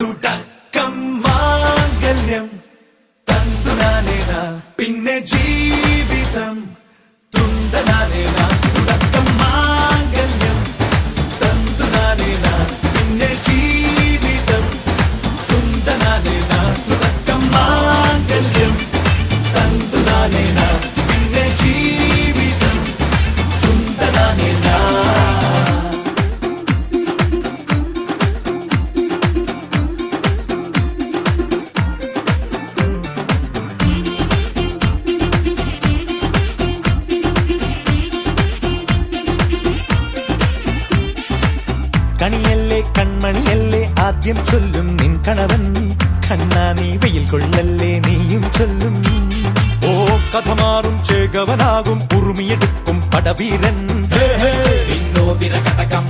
തുടക്കം മാംഗല്യം തന്തുനാനേന പിന്നെ ജീവിതം തുന്തനാനേന തുടക്കം മാംഗല്യം തന്തുനാനേന പിന്നെ ജീവിതം തുന്തനാനേന തുടക്കം മാംഗല്യം തന്തുനാനേന പിന്നെ ജീവിതം തുന്തനാനേന. കണിയല്ലേ കൺമണിയല്ലേ ആദ്യം ചൊല്ലും നിൻ കണവൻ, കണ്ണാ നീ വെയിൽ കൊള്ളല്ലേ നീയും ചൊല്ലും. ഓ കഥ മാറും ചേകവനാകും ഉറുമിയെടുക്കും പടവീരൻ, വിനോദിന കടകം